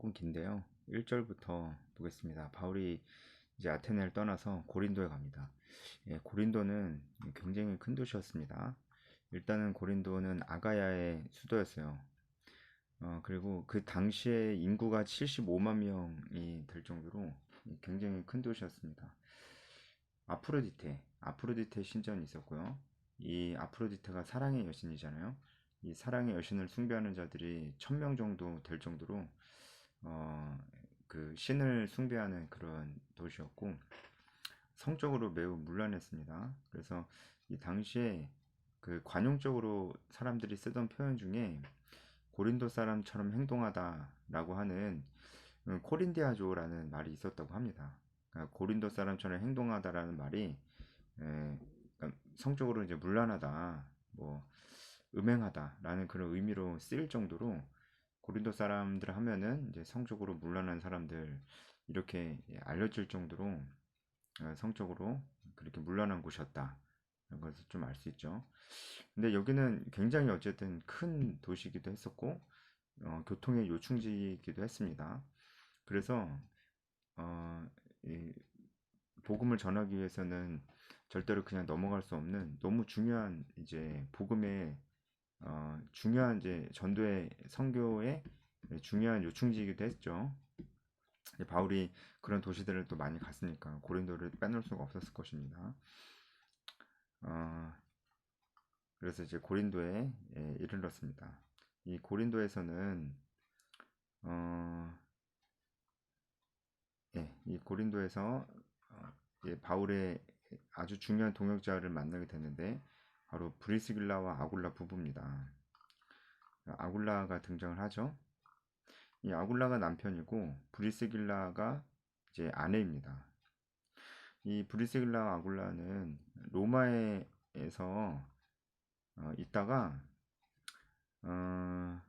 조금 긴데요. 1절부터 보겠습니다. 바울이 이제 아테네를 떠나서 고린도에 갑니다. 고린도는 굉장히 큰 도시였습니다. 일단은 고린도는 아가야의 수도였어요. 그리고 그 당시에 인구가 75만 명이 될 정도로 굉장히 큰 도시였습니다. 아프로디테 신전이 있었고요. 이 아프로디테가 사랑의 여신이잖아요. 이 사랑의 여신을 숭배하는 자들이 1000명 정도 될 정도로 어, 그 신을 숭배하는 그런 도시였고 성적으로 매우 문란했습니다. 그래서 이 당시에 그 관용적으로 사람들이 쓰던 표현 중에 고린도 사람처럼 행동하다라고 하는 코린디아조라는 말이 있었다고 합니다. 그러니까 고린도 사람처럼 행동하다라는 말이 그러니까 성적으로 이제 문란하다, 뭐 음행하다라는 그런 의미로 쓰일 정도로 고린도 사람들 하면은 이제 성적으로 문란한 사람들 이렇게 알려질 정도로 성적으로 그렇게 문란한 곳이었다. 이런 것을 좀 알 수 있죠. 근데 여기는 굉장히 어쨌든 큰 도시이기도 했었고 교통의 요충지이기도 했습니다. 그래서 이 복음을 전하기 위해서는 절대로 그냥 넘어갈 수 없는 너무 중요한 이제 복음의 중요한 이제 전도의 선교의 중요한 요충지이기도 했죠. 바울이 그런 도시들을 또 많이 갔으니까 고린도를 빼놓을 수가 없었을 것입니다. 어, 그래서 이제 고린도에 이르렀습니다. 이 고린도에서는 어, 이 고린도에서 바울의 아주 중요한 동역자를 만나게 됐는데 바로 브리스길라와 아굴라 부부입니다. 아굴라가 등장을 하죠. 이 아굴라가 남편이고 브리스길라가 이제 아내입니다. 이 브리스길라와 아굴라는 로마에서 있다가 어,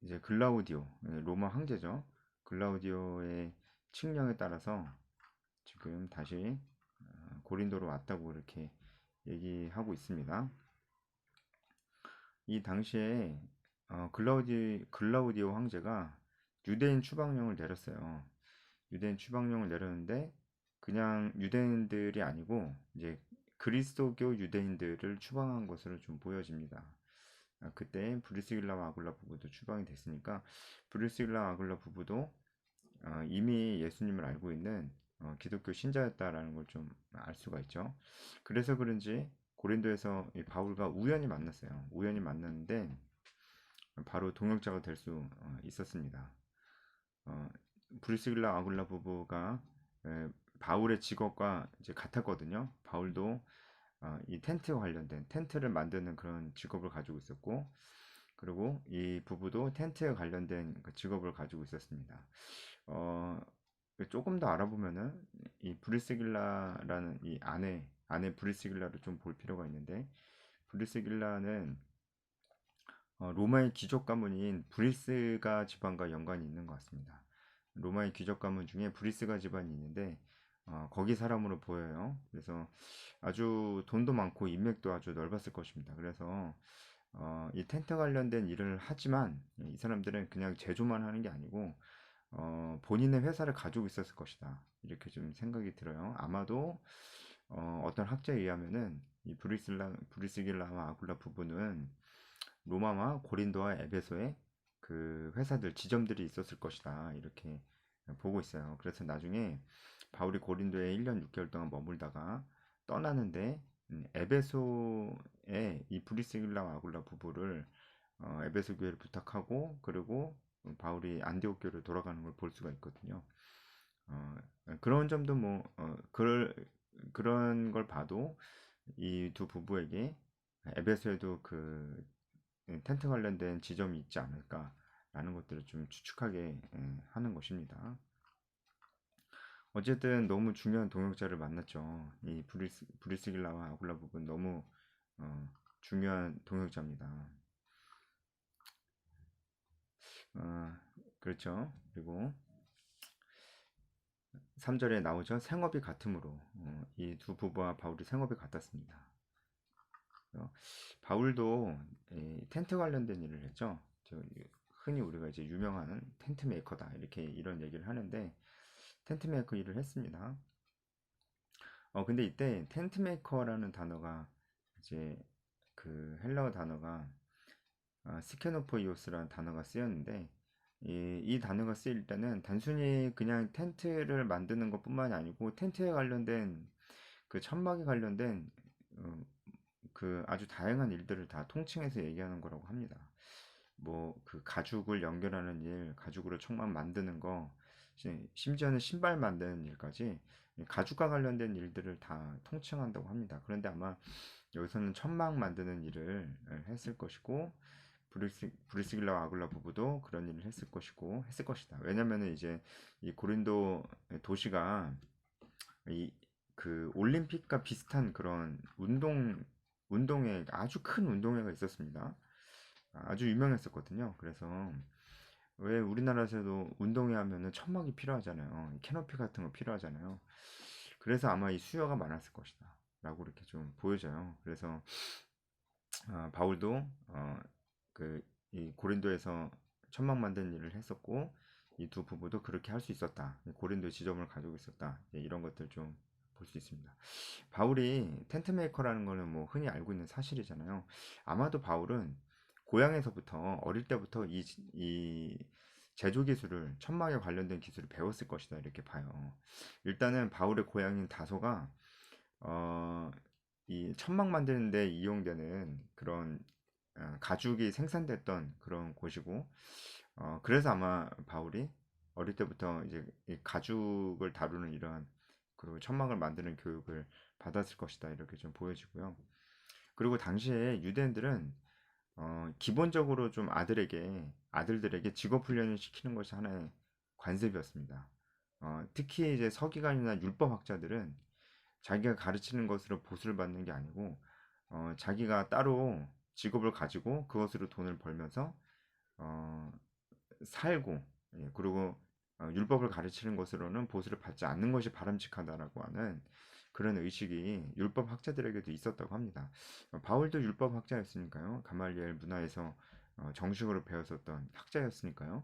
이제 글라우디오 로마 황제죠. 글라우디오의 칙령에 따라서 지금 다시 고린도로 왔다고 이렇게 얘기하고 있습니다. 이 당시에 글라우디오 황제가 유대인 추방령을 내렸어요. 유대인 추방령을 내렸는데 그냥 유대인들이 아니고 이제 그리스도교 유대인들을 추방한 것으로 좀 보여집니다. 그때 브리스길라와 아굴라 부부도 추방이 됐으니까 브리스길라와 아굴라 부부도 이미 예수님을 알고 있는 기독교 신자였다라는 걸 좀 알 수가 있죠. 그래서 그런지 고린도에서 이 바울과 우연히 만났어요. 우연히 만났는데 바로 동역자가 될 수 있었습니다. 어, 브리스길라 아굴라 부부가 바울의 직업과 이제 같았거든요. 바울도 이 텐트와 관련된 텐트를 만드는 그런 직업을 가지고 있었고, 그리고 이 부부도 텐트에 관련된 그 직업을 가지고 있었습니다. 어, 조금 더 알아보면은 이 브리스길라라는 이 아내 브리스길라를 좀 볼 필요가 있는데 브리스길라는 로마의 귀족 가문인 브리스가 집안과 연관이 있는 것 같습니다. 로마의 귀족 가문 중에 브리스가 집안이 있는데 거기 사람으로 보여요. 그래서 아주 돈도 많고 인맥도 아주 넓었을 것입니다. 그래서 이 텐트 관련된 일을 하지만 이 사람들은 그냥 제조만 하는 게 아니고 본인의 회사를 가지고 있었을 것이다. 이렇게 좀 생각이 들어요. 아마도 어떤 학자에 의하면은 이 브리스길라와 아굴라 부부는 로마와 고린도와 에베소에 그 회사들 지점들이 있었을 것이다. 이렇게 보고 있어요. 그래서 나중에 바울이 고린도에 1년 6개월 동안 머물다가 떠나는데 에베소에 이 브리스길라와 아굴라 부부를 에베소 교회를 부탁하고 그리고 바울이 안디옥 교회로 돌아가는 걸 볼 수가 있거든요. 어, 그런 점도 뭐 그런 걸 봐도 이 두 부부에게 에베소에도 그 텐트 관련된 지점이 있지 않을까라는 것들을 좀 추측하게 하는 것입니다. 어쨌든 너무 중요한 동역자를 만났죠. 이 브리스길라와 아굴라 부분 너무 중요한 동역자입니다. 어, 그렇죠. 그리고 3절에 나오죠. 생업이 같으므로 이 두 부부와 바울이 생업이 같았습니다. 바울도 텐트 관련된 일을 했죠. 흔히 우리가 이제 유명한 텐트 메이커다 이렇게 이런 얘기를 하는데 텐트 메이커 일을 했습니다. 근데 이때 텐트 메이커라는 단어가 이제 그 헬라어 단어가 스케노포이오스라는 단어가 쓰였는데 이 단어가 쓰일 때는 단순히 그냥 텐트를 만드는 것뿐만이 아니고 텐트에 관련된 그 천막에 관련된 어, 그 아주 다양한 일들을 다 통칭해서 얘기하는 거라고 합니다. 뭐 그 가죽을 연결하는 일, 가죽으로 천막 만드는 거, 심지어는 신발 만드는 일까지 가죽과 관련된 일들을 다 통칭한다고 합니다. 그런데 아마 여기서는 천막 만드는 일을 했을 것이고 브리스길라와 아굴라 부부도 그런 일을 했을 것이다. 왜냐면은 이제 이 고린도 도시가 이 그 올림픽과 비슷한 그런 운동회 아주 큰 운동회가 있었습니다. 아주 유명했었거든요. 그래서 왜 우리나라에서도 운동회 하면은 천막이 필요하잖아요. 캐노피 같은 거 필요하잖아요. 그래서 아마 이 수요가 많았을 것이다. 라고 이렇게 좀 보여져요. 그래서 바울도 그 이 고린도에서 천막 만드는 일을 했었고 이 두 부부도 그렇게 할 수 있었다. 고린도의 지점을 가지고 있었다. 이런 것들 좀 볼 수 있습니다. 바울이 텐트 메이커라는 거는 뭐 흔히 알고 있는 사실이잖아요. 아마도 바울은 고향에서부터 어릴 때부터 이 제조 기술을 천막에 관련된 기술을 배웠을 것이다 이렇게 봐요. 일단은 바울의 고향인 다소가 어, 이 천막 만드는 데 이용되는 그런 가죽이 생산됐던 그런 곳이고 그래서 아마 바울이 어릴 때부터 이제 이 가죽을 다루는 이런 그리고 천막을 만드는 교육을 받았을 것이다 이렇게 좀 보여지고요. 그리고 당시에 유대인들은 기본적으로 좀 아들들에게 직업 훈련을 시키는 것이 하나의 관습이었습니다. 특히 이제 서기관이나 율법학자들은 자기가 가르치는 것으로 보수를 받는 게 아니고 자기가 따로 직업을 가지고 그것으로 돈을 벌면서 어, 살고 그리고 율법을 가르치는 것으로는 보수를 받지 않는 것이 바람직하다라고 하는 그런 의식이 율법 학자들에게도 있었다고 합니다. 바울도 율법 학자였으니까요. 가말리엘 문화에서 정식으로 배웠었던 학자였으니까요.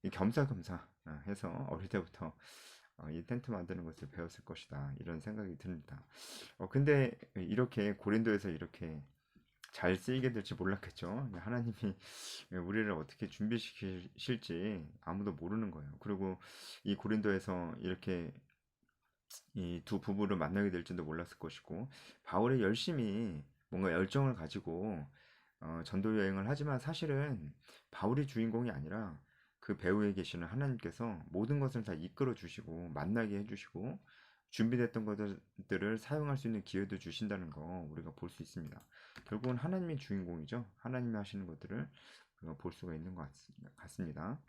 이 겸사겸사 해서 어릴 때부터 이 텐트 만드는 것을 배웠을 것이다. 이런 생각이 듭니다. 근데 이렇게 고린도에서 이렇게 잘 쓰이게 될지 몰랐겠죠. 하나님이 우리를 어떻게 준비시키실지 아무도 모르는 거예요. 그리고 이 고린도에서 이렇게 이 두 부부를 만나게 될지도 몰랐을 것이고 바울이 열심히 뭔가 열정을 가지고 전도 여행을 하지만 사실은 바울이 주인공이 아니라 그 배후에 계시는 하나님께서 모든 것을 다 이끌어 주시고 만나게 해주시고 준비됐던 것들을 사용할 수 있는 기회도 주신다는 거 우리가 볼 수 있습니다. 결국은 하나님이 주인공이죠. 하나님이 하시는 것들을 우리가 볼 수가 있는 것 같습니다.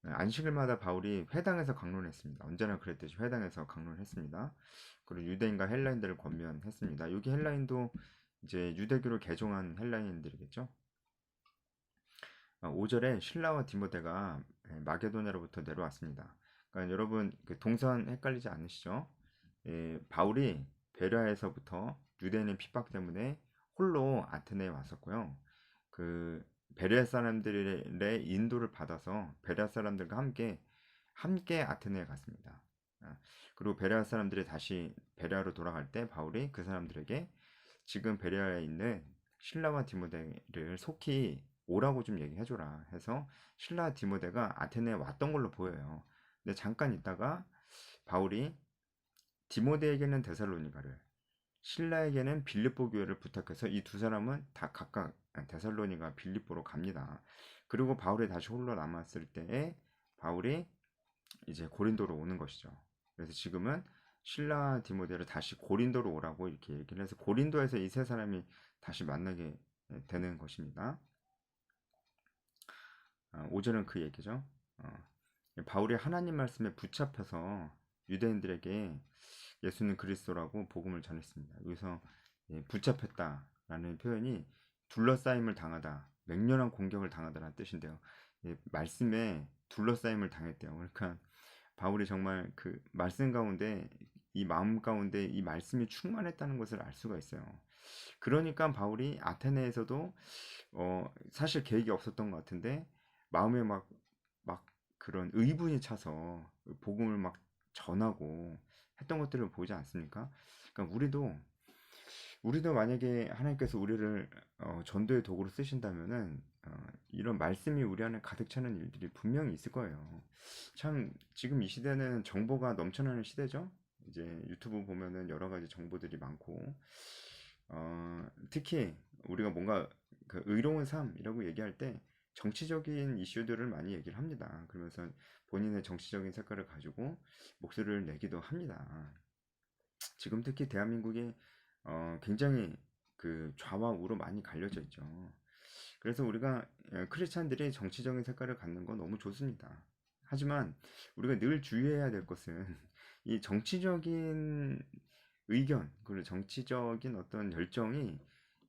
안식일마다 바울이 회당에서 강론했습니다. 언제나 그랬듯이 회당에서 강론했습니다. 그리고 유대인과 헬라인들을 권면했습니다. 여기 헬라인도 이제 유대교를 개종한 헬라인들이겠죠. 5절에 신라와 디모데가 마게도냐로부터 내려왔습니다. 그러니까 여러분 그 동선 헷갈리지 않으시죠? 바울이 베레아에서부터 유대인의 핍박 때문에 홀로 아테네에 왔었고요. 그 베레아 사람들의 인도를 받아서 베레아 사람들과 함께 아테네에 갔습니다. 그리고 베레아 사람들이 다시 베레아로 돌아갈 때 바울이 그 사람들에게 지금 베레아에 있는 신라와 디모데를 속히 오라고 좀 얘기해줘라 해서 신라 디모데가 아테네에 왔던 걸로 보여요. 근데 잠깐 있다가 바울이 디모데에게는 데살로니가를 신라에게는 빌립보 교회를 부탁해서 이 두 사람은 다 각각 데살로니가 빌립보로 갑니다. 그리고 바울이 다시 홀로 남았을 때에 바울이 이제 고린도로 오는 것이죠. 그래서 지금은 신라 디모데를 다시 고린도로 오라고 이렇게 얘기를 해서 고린도에서 이 세 사람이 다시 만나게 되는 것입니다. 5절은 그 얘기죠. 바울이 하나님 말씀에 붙잡혀서 유대인들에게 예수는 그리스도라고 복음을 전했습니다. 여기서 붙잡혔다라는 표현이 둘러싸임을 당하다, 맹렬한 공격을 당하다라는 뜻인데요. 말씀에 둘러싸임을 당했대요. 그러니까 바울이 정말 그 말씀 가운데 이 마음 가운데 이 말씀이 충만했다는 것을 알 수가 있어요. 그러니까 바울이 아테네에서도 사실 계획이 없었던 것 같은데 마음에 막 그런 의분이 차서 복음을 막 전하고 했던 것들을 보지 않습니까? 그러니까 우리도 만약에 하나님께서 우리를 전도의 도구로 쓰신다면은 이런 말씀이 우리 안에 가득 차는 일들이 분명히 있을 거예요. 참 지금 이 시대는 정보가 넘쳐나는 시대죠. 이제 유튜브 보면은 여러 가지 정보들이 많고 특히 우리가 뭔가 그 의로운 삶이라고 얘기할 때 정치적인 이슈들을 많이 얘기를 합니다. 그러면서 본인의 정치적인 색깔을 가지고 목소리를 내기도 합니다. 지금 특히 대한민국이 굉장히 그 좌와 우로 많이 갈려져 있죠. 그래서 우리가 크리스찬들이 정치적인 색깔을 갖는 건 너무 좋습니다. 하지만 우리가 늘 주의해야 될 것은 이 정치적인 의견 그리고 정치적인 어떤 열정이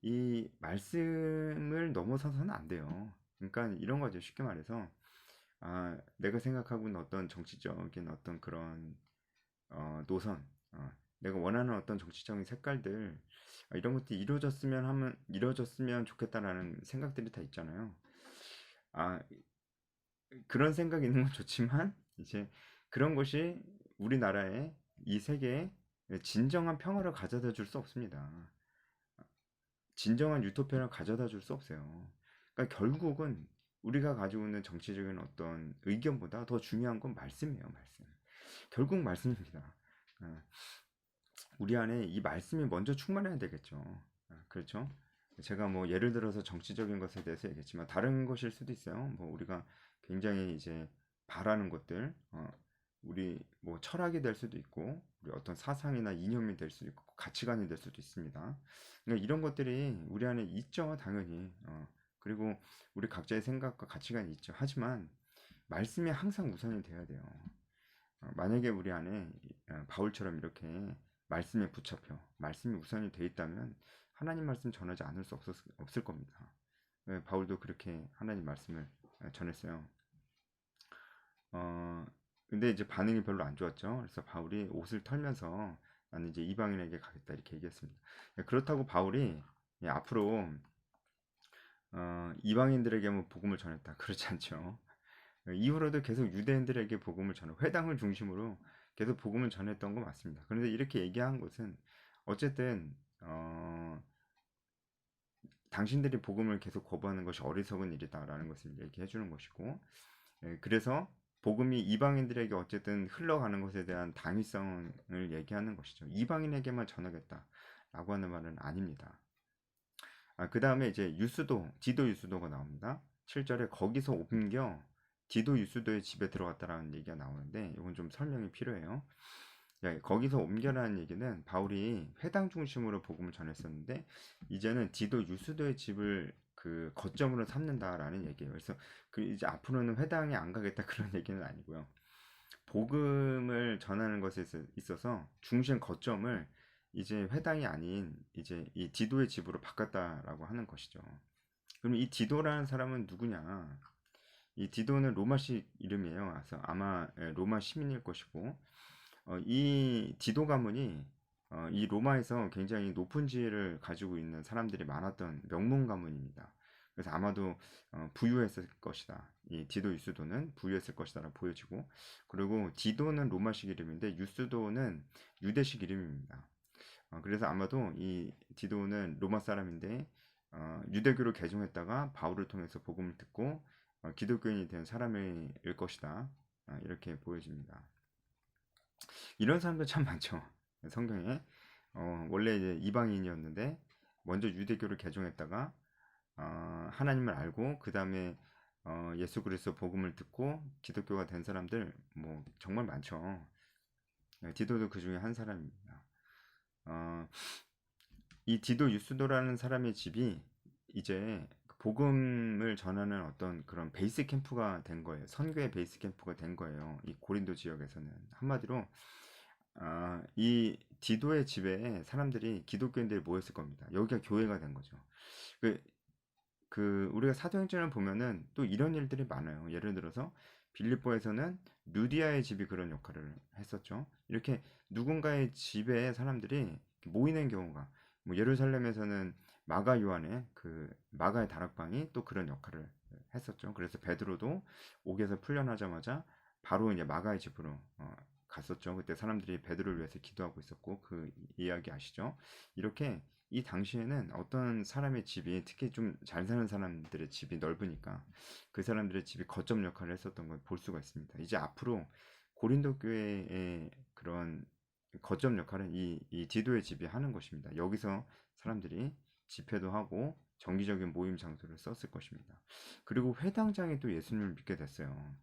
이 말씀을 넘어서서는 안 돼요. 그러니까 이런 거죠. 쉽게 말해서 내가 생각하고 있는 어떤 정치적인 어떤 그런 노선, 내가 원하는 어떤 정치적인 색깔들 이런 것들이 이루어졌으면 좋겠다라는 생각들이 다 있잖아요. 아, 그런 생각이 있는 건 좋지만 이제 그런 것이 우리나라에 이 세계에 진정한 평화를 가져다 줄 수 없습니다. 진정한 유토피아를 가져다 줄 수 없어요. 그러니까 결국은 우리가 가지고 있는 정치적인 어떤 의견보다 더 중요한 건 말씀이에요, 말씀. 결국 말씀입니다. 어, 우리 안에 이 말씀이 먼저 충만해야 되겠죠. 그렇죠? 제가 뭐 예를 들어서 정치적인 것에 대해서 얘기했지만 다른 것일 수도 있어요. 뭐 우리가 굉장히 이제 바라는 것들, 우리 뭐 철학이 될 수도 있고, 우리 어떤 사상이나 이념이 될 수도 있고, 가치관이 될 수도 있습니다. 그러니까 이런 것들이 우리 안에 있죠, 당연히. 그리고 우리 각자의 생각과 가치관이 있죠. 하지만 말씀이 항상 우선이 돼야 돼요. 만약에 우리 안에 바울처럼 이렇게 말씀에 붙잡혀 말씀이 우선이 돼 있다면 하나님 말씀 전하지 않을 수 없을 겁니다. 바울도 그렇게 하나님 말씀을 전했어요. 근데 이제 반응이 별로 안 좋았죠. 그래서 바울이 옷을 털면서 나는 이제 이방인에게 가겠다 이렇게 얘기했습니다. 그렇다고 바울이 앞으로 이방인들에게만 복음을 전했다 그렇지 않죠. 이후로도 계속 유대인들에게 복음을 전하고 회당을 중심으로 계속 복음을 전했던 거 맞습니다. 그런데 이렇게 얘기한 것은 어쨌든 당신들이 복음을 계속 거부하는 것이 어리석은 일이다라는 것을 얘기해 주는 것이고 그래서 복음이 이방인들에게 어쨌든 흘러가는 것에 대한 당위성을 얘기하는 것이죠. 이방인에게만 전하겠다라고 하는 말은 아닙니다. 그 다음에 이제 디도 유스도가 나옵니다. 7절에 거기서 옮겨 디도 유스도의 집에 들어갔다라는 얘기가 나오는데 이건 좀 설명이 필요해요. 거기서 옮겨라는 얘기는 바울이 회당 중심으로 복음을 전했었는데 이제는 디도 유스도의 집을 그 거점으로 삼는다라는 얘기예요. 그래서 그 이제 앞으로는 회당에 안 가겠다 그런 얘기는 아니고요. 복음을 전하는 것에 있어서 중심 거점을 이제 회당이 아닌 이제 이 디도의 집으로 바꿨다라고 하는 것이죠. 그럼 이 디도라는 사람은 누구냐? 이 디도는 로마식 이름이에요. 그래서 아마 로마 시민일 것이고 이 디도 가문이 이 로마에서 굉장히 높은 지위를 가지고 있는 사람들이 많았던 명문 가문입니다. 그래서 아마도 부유했을 것이다. 이 디도 유스도는 부유했을 것이다라고 보여지고 그리고 디도는 로마식 이름인데 유스도는 유대식 이름입니다. 그래서 아마도 이 디도는 로마 사람인데 유대교를 개종했다가 바울을 통해서 복음을 듣고 기독교인이 된 사람일 것이다. 이렇게 보여집니다. 이런 사람들 참 많죠. 성경에 원래 이제 이방인이었는데 먼저 유대교를 개종했다가 하나님을 알고 그 다음에 예수 그리스도 복음을 듣고 기독교가 된 사람들 뭐 정말 많죠. 디도도 그 중에 한 사람입니다. 이 디도 유스도라는 사람의 집이 이제 복음을 전하는 어떤 그런 베이스 캠프가 된 거예요. 선교의 베이스 캠프가 된 거예요. 이 고린도 지역에서는 한마디로 이 디도의 집에 사람들이 기독교인들이 모였을 겁니다. 여기가 교회가 된 거죠. 우리가 사도행전을 보면은 또 이런 일들이 많아요. 예를 들어서 빌립보에서는 루디아의 집이 그런 역할을 했었죠. 이렇게 누군가의 집에 사람들이 모이는 경우가, 뭐 예루살렘에서는 마가 요한의 그 마가의 다락방이 또 그런 역할을 했었죠. 그래서 베드로도 옥에서 풀려나자마자 바로 이제 마가의 집으로 갔었죠. 그때 사람들이 베드로를 위해서 기도하고 있었고, 그 이야기 아시죠? 이렇게 이 당시에는 어떤 사람의 집이, 특히 좀 잘 사는 사람들의 집이 넓으니까 그 사람들의 집이 거점 역할을 했었던 걸 볼 수가 있습니다. 이제 앞으로 고린도 교회의 그런 거점 역할은 이 디도의 집이 하는 것입니다. 여기서 사람들이 집회도 하고 정기적인 모임 장소를 썼을 것입니다. 그리고 회당장이 또 예수님을 믿게 됐어요.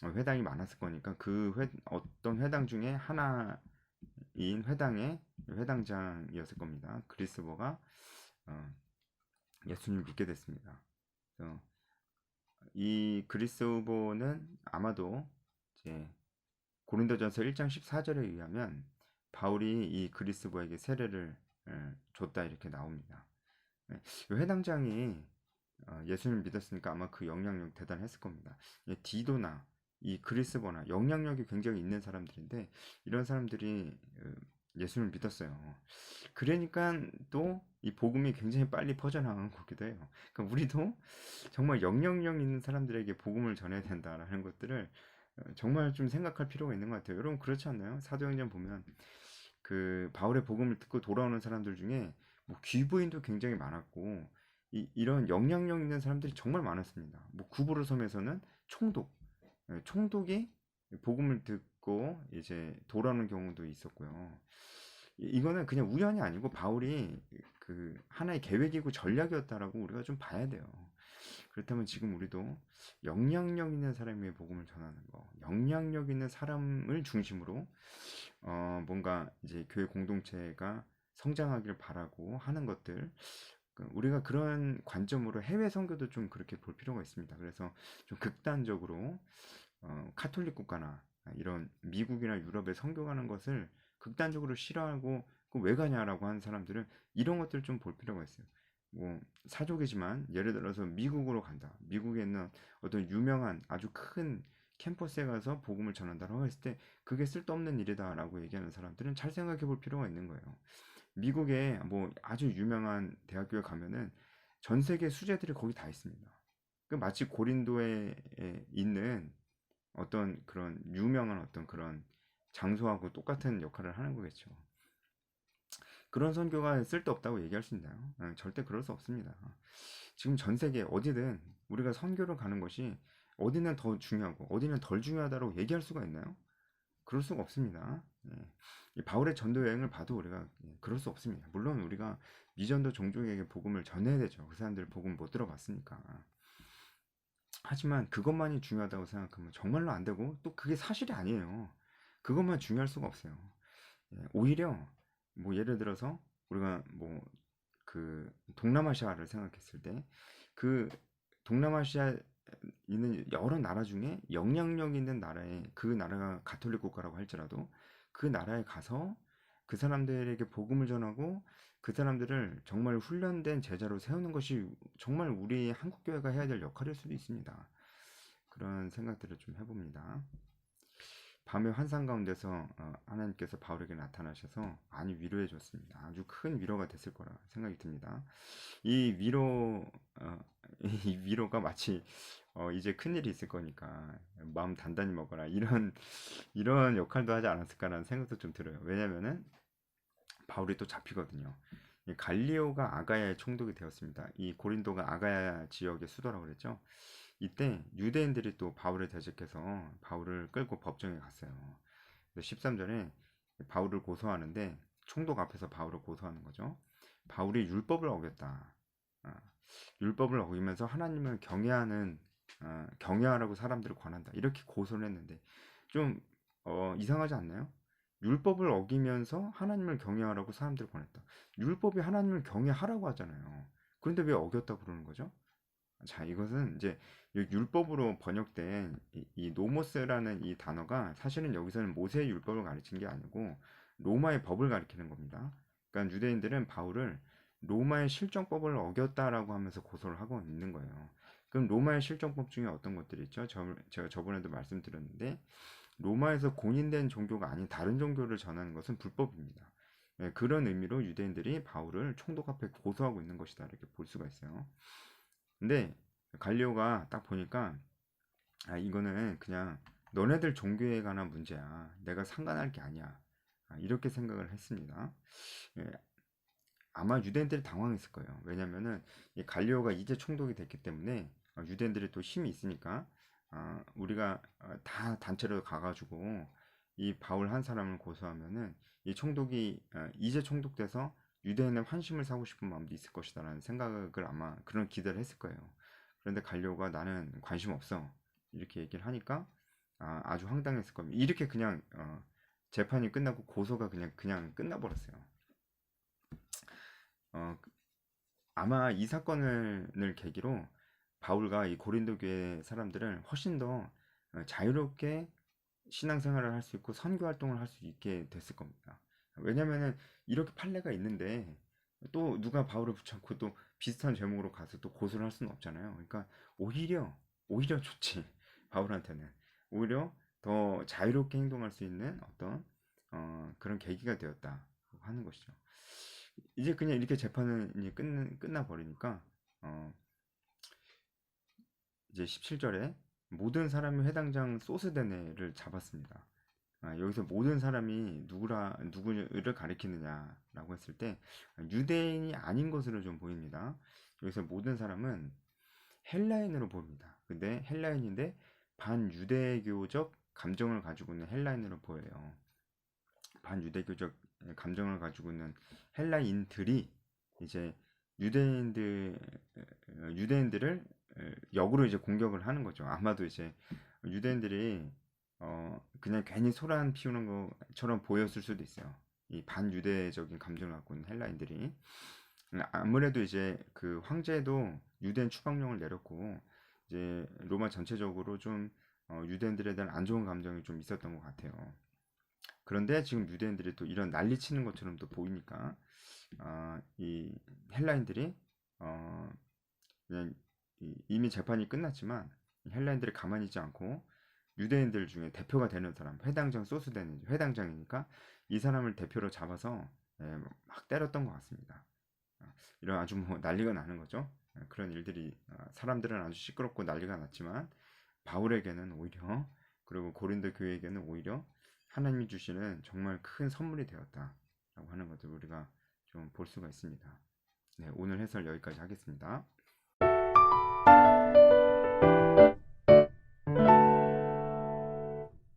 회당이 많았을 거니까 어떤 회당 중에 하나인 회당의 회당장이었을 겁니다. 그리스도가 어, 예수님을 믿게 됐습니다. 그래서 이 그리스도는 아마도 이제 고린도전서 1장 14절에 의하면 바울이 이 그리스도에게 세례를 줬다 이렇게 나옵니다. 네, 회당장이 예수님을 믿었으니까 아마 그 영향력 대단했을 겁니다. 디도나 이 그리스보나 영향력이 굉장히 있는 사람들인데, 이런 사람들이 예수님을 믿었어요. 그러니까 또 이 복음이 굉장히 빨리 퍼져나간 거기도 해요. 그러니까 우리도 정말 영향력 있는 사람들에게 복음을 전해야 된다라는 것들을 정말 좀 생각할 필요가 있는 것 같아요. 여러분 그렇지 않나요? 사도행전 보면 그 바울의 복음을 듣고 돌아오는 사람들 중에 뭐 귀부인도 굉장히 많았고, 이런 영향력 있는 사람들이 정말 많았습니다. 뭐 구부로 섬에서는 총독이 복음을 듣고 이제 돌아오는 경우도 있었고요. 이거는 그냥 우연이 아니고 바울이 그 하나의 계획이고 전략이었다라고 우리가 좀 봐야 돼요. 그렇다면 지금 우리도 영향력 있는 사람의 복음을 전하는 거, 영향력 있는 사람을 중심으로 뭔가 이제 교회 공동체가 성장하기를 바라고 하는 것들, 우리가 그런 관점으로 해외 선교도 좀 그렇게 볼 필요가 있습니다. 그래서 좀 극단적으로 카톨릭 국가나 이런 미국이나 유럽에 선교 가는 것을 극단적으로 싫어하고 왜 가냐라고 하는 사람들은 이런 것들을 좀 볼 필요가 있어요. 뭐 사족이지만 예를 들어서 미국으로 간다. 미국에 있는 어떤 유명한 아주 큰 캠퍼스에 가서 복음을 전한다라고 했을 때 그게 쓸데없는 일이다라고 얘기하는 사람들은 잘 생각해 볼 필요가 있는 거예요. 미국에 뭐 아주 유명한 대학교에 가면은 전 세계 수재들이 거기 다 있습니다. 그 마치 고린도에 있는 어떤 그런 유명한 어떤 그런 장소하고 똑같은 역할을 하는 거겠죠. 그런 선교가 쓸데없다고 얘기할 수 있나요? 절대 그럴 수 없습니다. 지금 전 세계 어디든 우리가 선교를 가는 것이 어디는 더 중요하고 어디는 덜 중요하다고 얘기할 수가 있나요? 그럴 수가 없습니다. 이 바울의 전도 여행을 봐도 우리가 그럴 수 없습니다. 물론 우리가 미전도 종족에게 복음을 전해야 되죠. 그 사람들 복음 못 들어봤으니까. 하지만 그것만이 중요하다고 생각하면 정말로 안 되고, 또 그게 사실이 아니에요. 그것만 중요할 수가 없어요. 오히려 뭐 예를 들어서 우리가 뭐 그 동남아시아를 생각했을 때 그 동남아시아 있는 여러 나라 중에 영향력 있는 나라에, 그 나라가 가톨릭 국가라고 할지라도 그 나라에 가서 그 사람들에게 복음을 전하고 그 사람들을 정말 훈련된 제자로 세우는 것이 정말 우리 한국 교회가 해야 될 역할일 수도 있습니다. 그런 생각들을 좀 해봅니다. 밤의 환상 가운데서 하나님께서 바울에게 나타나셔서 많이 위로해 줬습니다. 아주 큰 위로가 됐을 거라 생각이 듭니다. 이 위로 이 위로가 마치 이제 큰일이 있을 거니까 마음 단단히 먹어라, 이런 역할도 하지 않았을까라는 생각도 좀 들어요. 왜냐면은 바울이 또 잡히거든요. 이 갈리오가 아가야의 총독이 되었습니다. 이 고린도가 아가야 지역의 수도라고 그랬죠. 이때 유대인들이 또 바울을 대적해서 바울을 끌고 법정에 갔어요. 13절에 바울을 고소하는데, 총독 앞에서 바울을 고소하는 거죠. 바울이 율법을 어겼다. 율법을 어기면서 하나님을 경외하라고 사람들을 권한다. 이렇게 고소를 했는데 좀 이상하지 않나요? 율법을 어기면서 하나님을 경외하라고 사람들을 권했다. 율법이 하나님을 경외하라고 하잖아요. 그런데 왜 어겼다고 그러는 거죠? 자, 이것은 이제 율법으로 번역된 이 노모스라는 이 단어가 사실은 여기서는 모세의 율법을 가르친 게 아니고 로마의 법을 가리키는 겁니다. 그러니까 유대인들은 바울을 로마의 실정법을 어겼다라고 하면서 고소를 하고 있는 거예요. 그럼 로마의 실정법 중에 어떤 것들이 있죠? 제가 저번에도 말씀드렸는데 로마에서 공인된 종교가 아닌 다른 종교를 전하는 것은 불법입니다. 예, 그런 의미로 유대인들이 바울을 총독 앞에 고소하고 있는 것이다 이렇게 볼 수가 있어요. 근데 갈리오가 딱 보니까 이거는 그냥 너네들 종교에 관한 문제야. 내가 상관할 게 아니야. 이렇게 생각을 했습니다. 예, 아마 유대인들이 당황했을 거예요. 왜냐면은 이 갈리오가 이제 총독이 됐기 때문에 유대인들이 또 힘이 있으니까 우리가 다 단체로 가가지고 이 바울 한 사람을 고소하면은 이 총독이 이제 총독돼서 유대인의 환심을 사고 싶은 마음도 있을 것이다라는 생각을 아마 그런 기대를 했을 거예요. 그런데 갈리오가 나는 관심 없어 이렇게 얘기를 하니까 아주 황당했을 겁니다. 이렇게 그냥 재판이 끝나고 고소가 그냥 끝나버렸어요. 어, 아마 이 사건을 계기로 바울과 이 고린도 교회 사람들은 훨씬 더 자유롭게 신앙생활을 할 수 있고 선교 활동을 할 수 있게 됐을 겁니다. 왜냐면은 이렇게 판례가 있는데 또 누가 바울을 붙잡고 또 비슷한 제목으로 가서 또 고소를 할 수는 없잖아요. 그러니까 오히려 좋지. 바울한테는 오히려 더 자유롭게 행동할 수 있는 어떤 그런 계기가 되었다 하는 것이죠. 이제 그냥 이렇게 재판이 끝나 버리니까 어, 이제 17절에 모든 사람이 회당장 소스데네를 잡았습니다. 여기서 모든 사람이 누구를 가리키느냐라고 했을 때 유대인이 아닌 것으로 좀 보입니다. 여기서 모든 사람은 헬라인으로 보입니다. 근데 헬라인인데 반유대교적 감정을 가지고 있는 헬라인으로 보여요. 반유대교적 감정을 가지고 있는 헬라인들이 이제 유대인들을 역으로 이제 공격을 하는 거죠. 아마도 이제 유대인들이 그냥 괜히 소란 피우는 것처럼 보였을 수도 있어요. 이 반유대적인 감정을 갖고 있는 헬라인들이 아무래도 이제 그 황제도 유대인 추방령을 내렸고 이제 로마 전체적으로 좀 유대인들에 대한 안 좋은 감정이 좀 있었던 것 같아요. 그런데 지금 유대인들이 또 이런 난리치는 것처럼 또 보이니까 이 헬라인들이 어, 그냥 이미 재판이 끝났지만 헬라인들이 가만히 있지 않고 유대인들 중에 대표가 되는 사람, 회당장 소스되는 회당장이니까 이 사람을 대표로 잡아서 막 때렸던 것 같습니다. 이런 아주 뭐 난리가 나는 거죠. 그런 일들이 사람들은 아주 시끄럽고 난리가 났지만 바울에게는 오히려 그리고 고린도 교회에게는 오히려 하나님이 주시는 정말 큰 선물이 되었다라고 하는 것을 우리가 좀 볼 수가 있습니다. 네, 오늘 해설 여기까지 하겠습니다.